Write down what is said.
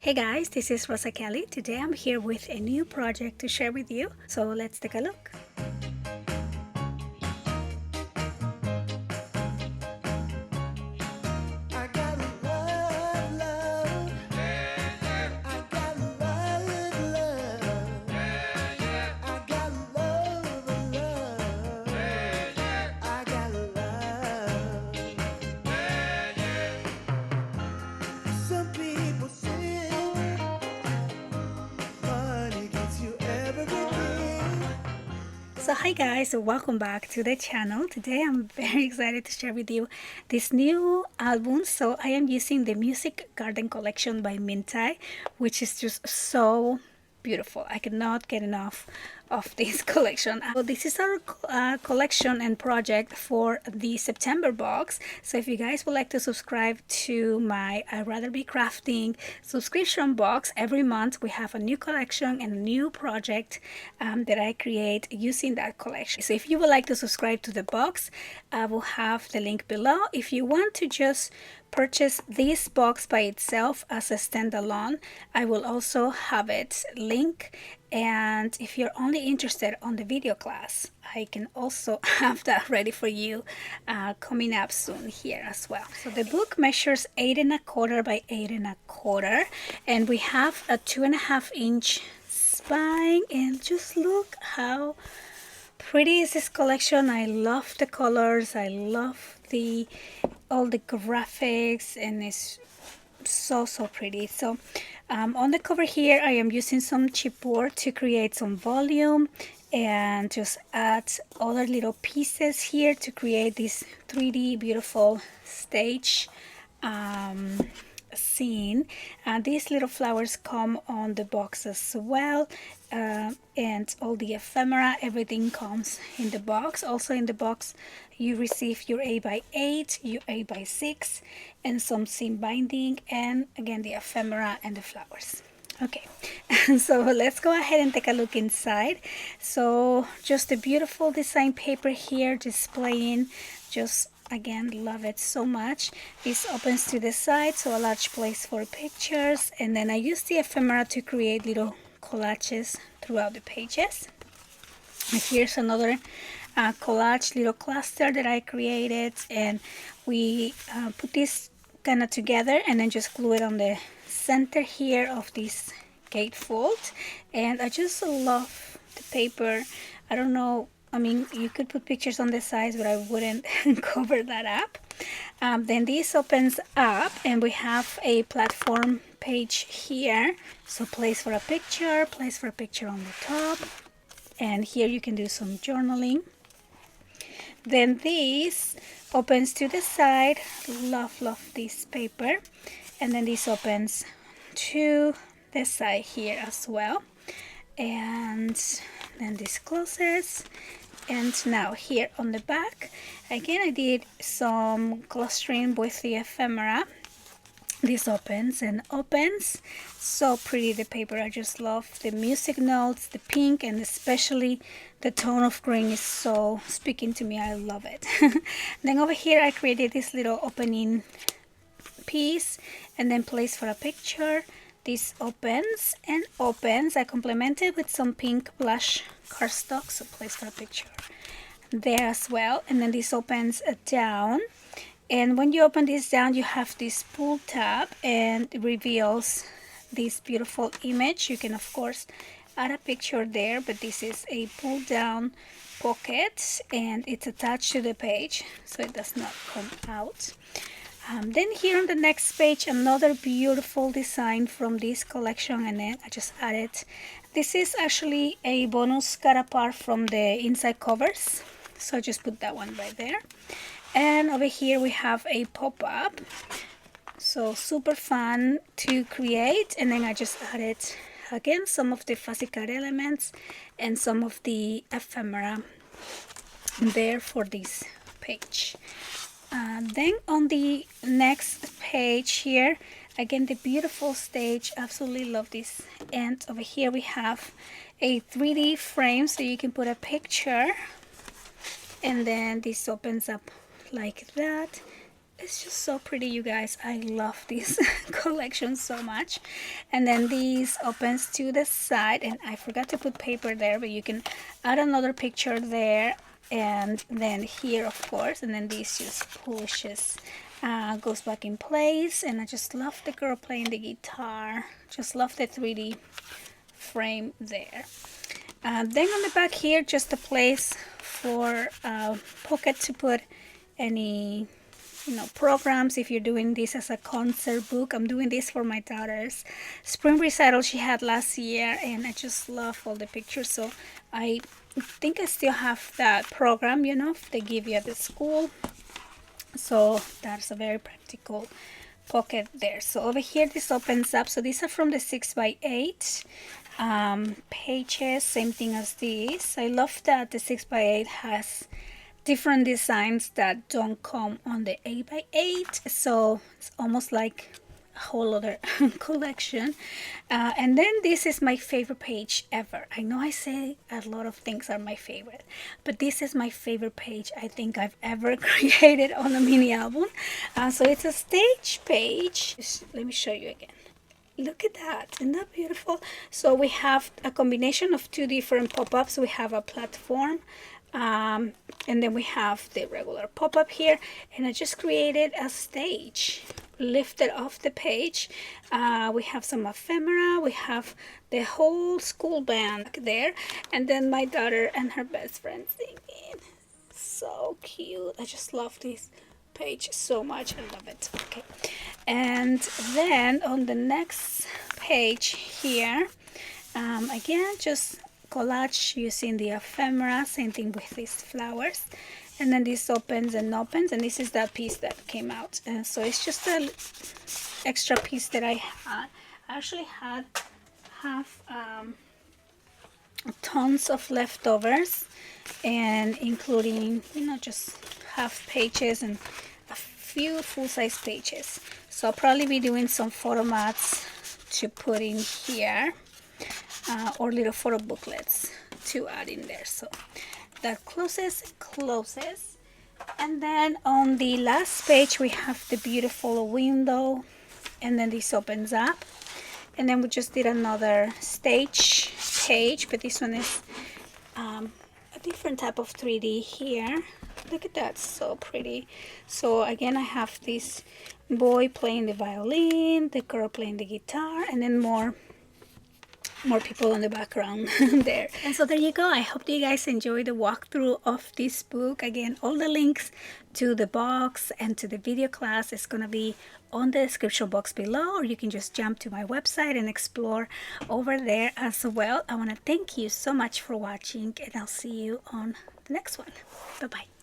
Hey guys, this is Rosa Kelly. Today I'm here with a new project to share with you. So let's take a look. So hi guys, welcome back to the channel. Today I'm very excited to share with you this new album. So I am using the Music Garden collection by Mintai, which is just so beautiful. I cannot get enough of this collection. So this is our collection and project for the September box. So if you guys would like to subscribe to my I'd Rather Be Crafting subscription box, every month we have a new collection and a new project that I create using that collection. So if you would like to subscribe to the box, I will have the link below. If you want to just purchase this box by itself as a standalone, I will also have it link. And if you're only interested on the video class, I can also have that ready for you coming up soon here as well. So the book measures 8¼ by 8¼ and we have a 2.5-inch spine, and just look how pretty is this collection. I love the colors, I love all the graphics, and it's so pretty. So on the cover here I am using some chipboard to create some volume and just add other little pieces here to create this 3D beautiful stage scene. These little flowers come on the box as well, and all the ephemera, everything comes in the box. Also in the box you receive your 8x8, your 8x6, and some seam binding, and again the ephemera and the flowers. Okay, so let's go ahead and take a look inside. So just a beautiful design paper here displaying, just again love it so much. This opens to the side, so a large place for pictures, and then I use the ephemera to create little collages throughout the pages. And here's another collage little cluster that I created, and we put this kind of together and then just glue it on the center here of this gatefold. And I just love the paper. I don't know, I mean, you could put pictures on the sides, but I wouldn't cover that up. Then this opens up and we have a platform page here. So place for a picture on the top. And here you can do some journaling. Then this opens to the side. Love this paper. And then this opens to the side here as well. And then this closes. And now here on the back, again I did some clustering with the ephemera. This opens and opens. So pretty, the paper. I just love the music notes, the pink, and especially the tone of green is so speaking to me. I love it. Then over here I created this little opening piece and then place for a picture. This opens and opens. I complemented with some pink blush cardstock, so place for a picture there as well. And then this opens down, and when you open this down you have this pull tab and it reveals this beautiful image. You can of course add a picture there, but this is a pull down pocket and it's attached to the page so it does not come out. Then here on the next page, another beautiful design from this collection, and then I just added, this is actually a bonus cut apart from the inside covers, so I just put that one right there. And over here we have a pop-up, so super fun to create. And then I just added again some of the fussy cut elements and some of the ephemera there for this page. Then on the next page here, again the beautiful stage. Absolutely love this. And over here we have a 3D frame, so you can put a picture, and then this opens up like that, it's just so pretty, you guys. I love this collection so much. And then these opens to the side, and I forgot to put paper there, but you can add another picture there, and then here, of course, and then this just pushes, goes back in place. And I just love the girl playing the guitar. Just love the 3D frame there. Then on the back here, just a place for a pocket to put any, you know, programs. If you're doing this as a concert book, I'm doing this for my daughter's spring recital she had last year, and I just love all the pictures. So I think I still have that program, you know, they give you at the school. So that's a very practical pocket there. So over here, this opens up. So these are from the 6x8 pages, same thing as this. I love that the 6x8 has different designs that don't come on the 8x8, so it's almost like a whole other collection. And then this is my favorite page ever. I know I say a lot of things are my favorite, but this is my favorite page I think I've ever created on a mini album. So it's a stage page. Let me show you again. Look at that, isn't that beautiful? So we have a combination of two different pop-ups. We have a platform, and then we have the regular pop-up here, and I just created a stage lifted off the page. We have some ephemera, we have the whole school band there, and then my daughter and her best friend singing. So cute. I just love this page so much. I love it. Okay, and then on the next page here, again, just collage using the ephemera, same thing with these flowers. And then this opens and opens, and this is that piece that came out. And so it's just an extra piece that I had. I actually have tons of leftovers, and including, you know, just half pages and a few full-size pages. So I'll probably be doing some photo mats to put in here, or little photo booklets to add in there. So that closes. And then on the last page we have the beautiful window, and then this opens up, and then we just did another stage page, but this one is a different type of 3D here. Look at that, so pretty. So again, I have this boy playing the violin, the girl playing the guitar, and then more people in the background there. And so there you go. I hope you guys enjoyed the walkthrough of this book. Again, all the links to the box and to the video class is going to be on the description box below, or you can just jump to my website and explore over there as well. I want to thank you so much for watching, and I'll see you on the next one. Bye bye.